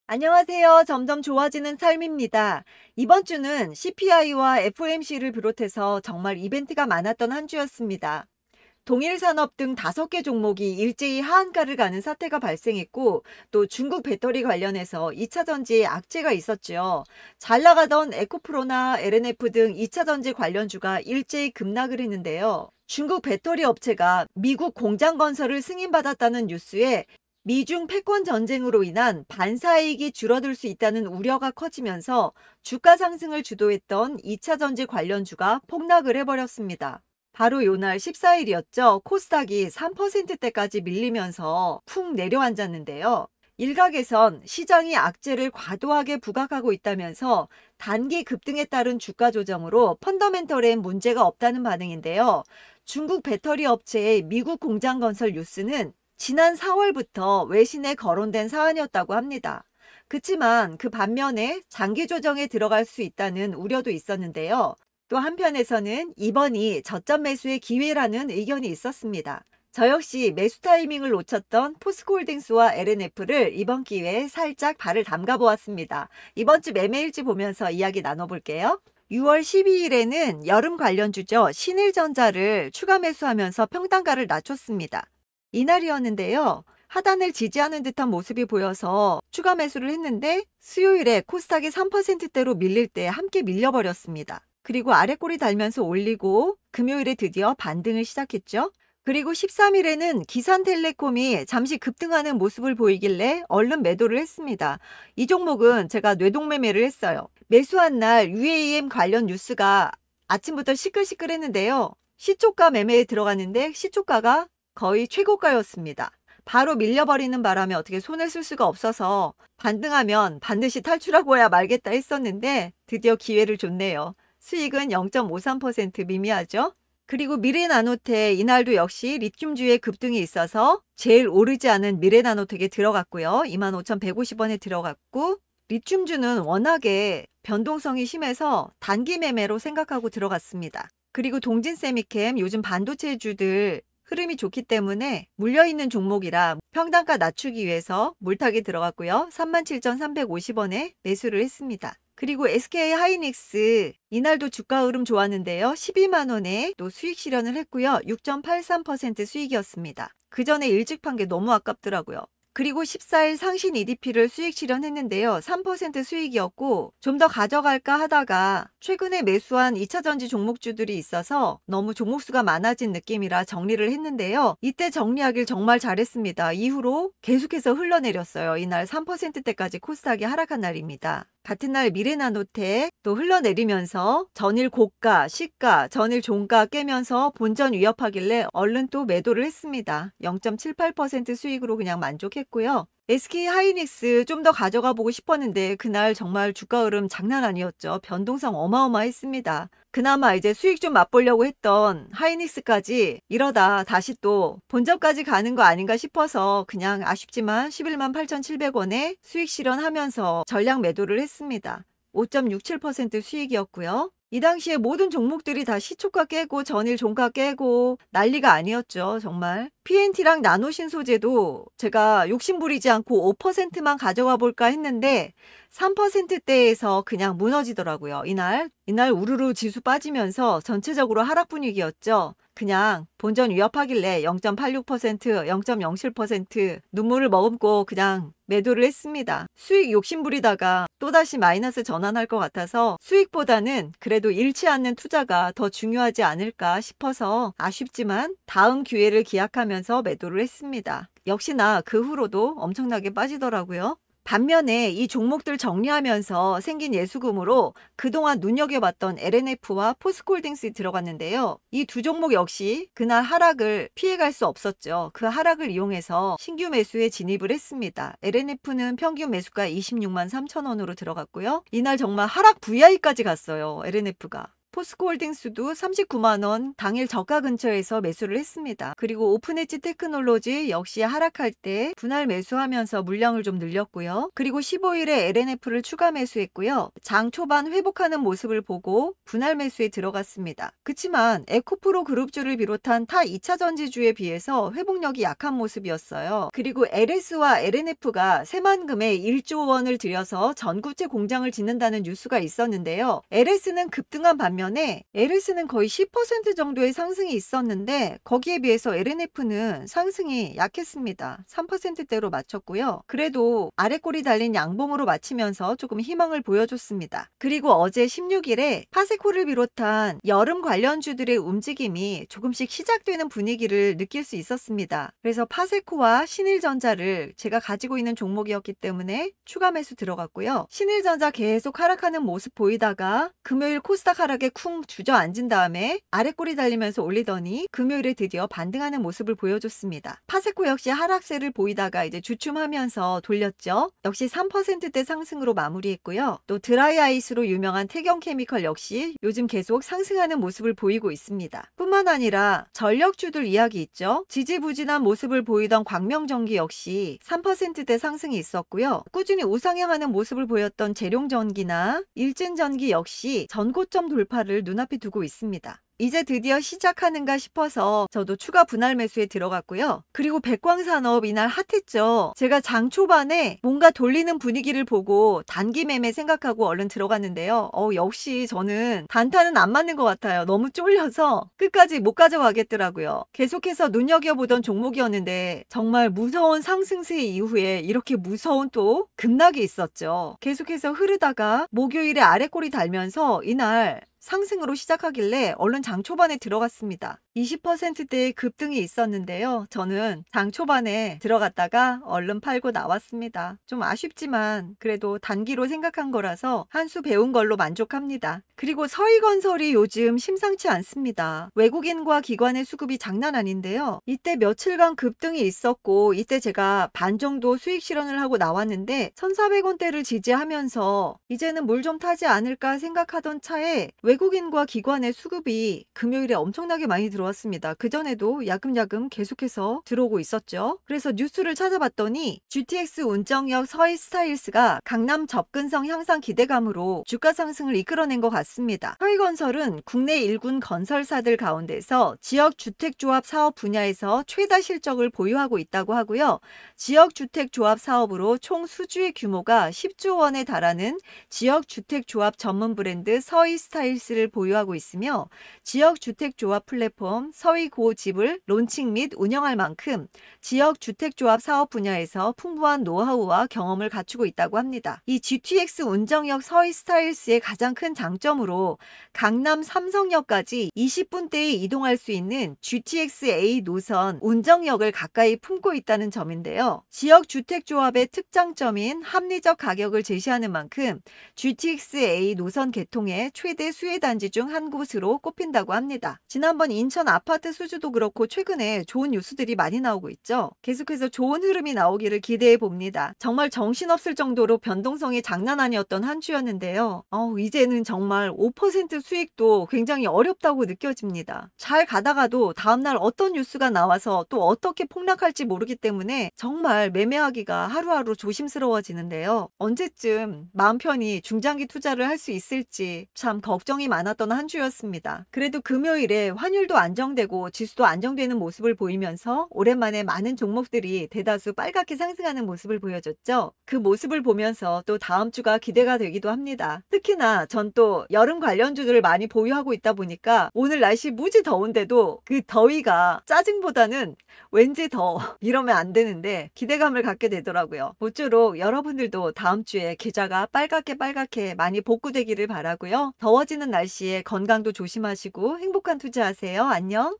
안녕하세요. 점점 좋아지는 삶입니다. 이번 주는 CPI와 FOMC를 비롯해서 정말 이벤트가 많았던 한 주였습니다. 동일 산업 등 5개 종목이 일제히 하한가를 가는 사태가 발생했고, 또 중국 배터리 관련해서 2차 전지에 악재가 있었죠. 잘 나가던 에코프로나 LNF 등 2차 전지 관련주가 일제히 급락을 했는데요. 중국 배터리 업체가 미국 공장 건설을 승인받았다는 뉴스에 미중 패권 전쟁으로 인한 반사이익이 줄어들 수 있다는 우려가 커지면서 주가 상승을 주도했던 2차 전지 관련주가 폭락을 해버렸습니다. 바로 요날 14일이었죠. 코스닥이 3%대까지 밀리면서 푹 내려앉았는데요. 일각에선 시장이 악재를 과도하게 부각하고 있다면서 단기 급등에 따른 주가 조정으로 펀더멘털엔 문제가 없다는 반응인데요. 중국 배터리 업체의 미국 공장 건설 뉴스는 지난 4월부터 외신에 거론된 사안이었다고 합니다. 그치만 그 반면에 장기 조정에 들어갈 수 있다는 우려도 있었는데요. 또 한편에서는 이번이 저점 매수의 기회라는 의견이 있었습니다. 저 역시 매수 타이밍을 놓쳤던 포스코홀딩스와 LNF를 이번 기회에 살짝 발을 담가 보았습니다. 이번 주 매매일지 보면서 이야기 나눠볼게요. 6월 12일에는 여름 관련주죠. 신일전자를 추가 매수하면서 평단가를 낮췄습니다. 이날이었는데요. 하단을 지지하는 듯한 모습이 보여서 추가 매수를 했는데 수요일에 코스닥이 3%대로 밀릴 때 함께 밀려버렸습니다. 그리고 아래꼬리 달면서 올리고 금요일에 드디어 반등을 시작했죠. 그리고 13일에는 기산텔레콤이 잠시 급등하는 모습을 보이길래 얼른 매도를 했습니다. 이 종목은 제가 뇌동매매를 했어요. 매수한 날 UAM 관련 뉴스가 아침부터 시끌시끌했는데요. 시초가 매매에 들어갔는데 시초가가 거의 최고가였습니다. 바로 밀려버리는 바람에 어떻게 손을 쓸 수가 없어서 반등하면 반드시 탈출하고 야 말겠다 했었는데 드디어 기회를 줬네요. 수익은 0.53% 미미하죠. 그리고 미래나노텍 이날도 역시 리튬주의 급등이 있어서 제일 오르지 않은 미래나노텍에 들어갔고요. 25,150원에 들어갔고 리튬주는 워낙에 변동성이 심해서 단기 매매로 생각하고 들어갔습니다. 그리고 동진세미캠 요즘 반도체주들 흐름이 좋기 때문에 물려있는 종목이라 평단가 낮추기 위해서 물타기 들어갔고요. 37,350원에 매수를 했습니다. 그리고 SK 하이닉스 이날도 주가 흐름 좋았는데요. 12만원에 또 수익 실현을 했고요. 6.83% 수익이었습니다. 그 전에 일찍 판 게 너무 아깝더라고요. 그리고 14일 상신 EDP를 수익 실현했는데요. 3% 수익이었고 좀 더 가져갈까 하다가 최근에 매수한 2차 전지 종목주들이 있어서 너무 종목수가 많아진 느낌이라 정리를 했는데요. 이때 정리하길 정말 잘했습니다. 이후로 계속해서 흘러내렸어요. 이날 3%대까지 코스닥이 하락한 날입니다. 같은 날 미래나노텍 또 흘러내리면서 전일 고가, 시가, 전일 종가 깨면서 본전 위협하길래 얼른 또 매도를 했습니다. 0.78% 수익으로 그냥 만족했고요. SK 하이닉스 좀 더 가져가 보고 싶었는데 그날 정말 주가 흐름 장난 아니었죠. 변동성 어마어마했습니다. 그나마 이제 수익 좀 맛보려고 했던 하이닉스까지 이러다 다시 또 본전까지 가는 거 아닌가 싶어서 그냥 아쉽지만 11만 8,700원에 수익 실현하면서 전량 매도를 했습니다. 5.67% 수익이었고요. 이 당시에 모든 종목들이 다 시초가 깨고 전일 종가 깨고 난리가 아니었죠. 정말. PNT랑 나노신소재도 제가 욕심부리지 않고 5%만 가져가 볼까 했는데 3%대에서 그냥 무너지더라고요. 이날 우르르 지수 빠지면서 전체적으로 하락 분위기였죠. 그냥 본전 위협하길래 0.86%, 0.07% 눈물을 머금고 그냥 매도를 했습니다. 수익 욕심부리다가 또다시 마이너스 전환할 것 같아서 수익보다는 그래도 잃지 않는 투자가 더 중요하지 않을까 싶어서 아쉽지만 다음 기회를 기약하면서 매도를 했습니다. 역시나 그 후로도 엄청나게 빠지더라고요. 반면에 이 종목들 정리하면서 생긴 예수금으로 그동안 눈여겨봤던 LNF와 포스코홀딩스에 들어갔는데요. 이 두 종목 역시 그날 하락을 피해갈 수 없었죠. 그 하락을 이용해서 신규 매수에 진입을 했습니다. LNF는 평균 매수가 26만 3천 원으로 들어갔고요. 이날 정말 하락 VI까지 갔어요. LNF가. 포스코홀딩스도 39만 원 당일 저가 근처에서 매수를 했습니다. 그리고 오픈엣지 테크놀로지 역시 하락할 때 분할 매수하면서 물량을 좀 늘렸고요. 그리고 15일에 LNF를 추가 매수했고요. 장 초반 회복하는 모습을 보고 분할 매수에 들어갔습니다. 그치만 에코프로 그룹주를 비롯한 타 2차 전지주에 비해서 회복력이 약한 모습이었어요. 그리고 LS와 LNF가 새만금에 1조 원을 들여서 전구체 공장을 짓는다는 뉴스가 있었는데요. LS는 급등한 반면에 LS는 거의 10% 정도의 상승이 있었는데 거기에 비해서 LNF는 상승이 약했습니다. 3%대로 마쳤고요. 그래도 아래 꼬리 달린 양봉으로 마치면서 조금 희망을 보여줬습니다. 그리고 어제 16일에 파세코를 비롯한 여름 관련주들의 움직임이 조금씩 시작되는 분위기를 느낄 수 있었습니다. 그래서 파세코와 신일전자를 제가 가지고 있는 종목이었기 때문에 추가 매수 들어갔고요. 신일전자 계속 하락하는 모습 보이다가 금요일 코스닥 하락에 쿵 주저앉은 다음에 아래 꼬리 달리면서 올리더니 금요일에 드디어 반등하는 모습을 보여줬습니다. 파세코 역시 하락세를 보이다가 이제 주춤하면서 돌렸죠. 역시 3%대 상승으로 마무리했고요. 또 드라이아이스로 유명한 태경케미컬 역시 요즘 계속 상승하는 모습을 보이고 있습니다. 뿐만 아니라 전력주들 이야기 있죠. 지지부진한 모습을 보이던 광명전기 역시 3%대 상승이 있었고요. 꾸준히 우상향하는 모습을 보였던 재룡전기나 일진전기 역시 전고점 돌파를 눈앞에 두고 있습니다. 이제 드디어 시작하는가 싶어서 저도 추가 분할 매수에 들어갔고요. 그리고 백광산업 이날 핫했죠. 제가 장 초반에 뭔가 돌리는 분위기를 보고 단기 매매 생각하고 얼른 들어갔는데요. 역시 저는 단타는 안 맞는 것 같아요. 너무 쫄려서 끝까지 못 가져가겠더라고요. 계속해서 눈여겨보던 종목이었는데 정말 무서운 상승세 이후에 이렇게 무서운 또 급락이 있었죠. 계속해서 흐르다가 목요일에 아래 꼬리 달면서 이날 상승으로 시작하길래 얼른 장 초반에 들어갔습니다. 20%대의 급등이 있었는데요. 저는 장 초반에 들어갔다가 얼른 팔고 나왔습니다. 좀 아쉽지만 그래도 단기로 생각한 거라서 한 수 배운 걸로 만족합니다. 그리고 서희건설이 요즘 심상치 않습니다. 외국인과 기관의 수급이 장난 아닌데요. 이때 며칠간 급등이 있었고 이때 제가 반 정도 수익 실현을 하고 나왔는데 1,400원대를 지지하면서 이제는 물 좀 타지 않을까 생각하던 차에 외국인과 기관의 수급이 금요일에 엄청나게 많이 들어왔습니다. 그전에도 야금야금 계속해서 들어오고 있었죠. 그래서 뉴스를 찾아봤더니 GTX 운정역 서희스타일스가 강남 접근성 향상 기대감으로 주가 상승을 이끌어낸 것 같습니다. 서희건설은 국내 1군 건설사들 가운데서 지역주택조합 사업 분야에서 최다 실적을 보유하고 있다고 하고요. 지역주택조합 사업으로 총 수주의 규모가 10조 원에 달하는 지역주택조합 전문 브랜드 서희스타일스를 보유하고 있으며 지역주택조합 플랫폼 서희고집을 론칭 및 운영할 만큼 지역주택조합 사업 분야에서 풍부한 노하우와 경험을 갖추고 있다고 합니다. 이 GTX 운정역 서희스타일스의 가장 큰 장점으로 강남 삼성역까지 20분대에 이동할 수 있는 GTX-A 노선 운정역을 가까이 품고 있다는 점인데요. 지역주택조합의 특장점인 합리적 가격을 제시하는 만큼 GTX-A 노선 개통의 최대 수혜단지 중 한 곳으로 꼽힌다고 합니다. 지난번 인천 아파트 수주도 그렇고 최근에 좋은 뉴스들이 많이 나오고 있죠. 계속해서 좋은 흐름이 나오기를 기대해 봅니다. 정말 정신없을 정도로 변동성이 장난 아니었던 한 주였는데요. 이제는 정말 5% 수익도 굉장히 어렵다고 느껴집니다. 잘 가다가도 다음날 어떤 뉴스가 나와서 또 어떻게 폭락할지 모르기 때문에 정말 매매하기가 하루하루 조심스러워지는데요. 언제쯤 마음 편히 중장기 투자를 할 수 있을지 참 걱정이 많았던 한 주였습니다. 그래도 금요일에 환율도 안정되고 지수도 안정되는 모습을 보이면서 오랜만에 많은 종목들이 대다수 빨갛게 상승하는 모습을 보여줬죠. 그 모습을 보면서 또 다음 주가 기대가 되기도 합니다. 특히나 전 또 여름 관련주들을 많이 보유하고 있다 보니까 오늘 날씨 무지 더운데도 그 더위가 짜증보다는 왠지 더 이러면 안 되는데 기대감을 갖게 되더라고요. 모쪼록 여러분들도 다음 주에 계좌가 빨갛게 많이 복구되기를 바라고요. 더워지는 날씨에 건강도 조심하시고 행복한 투자하세요. 안녕.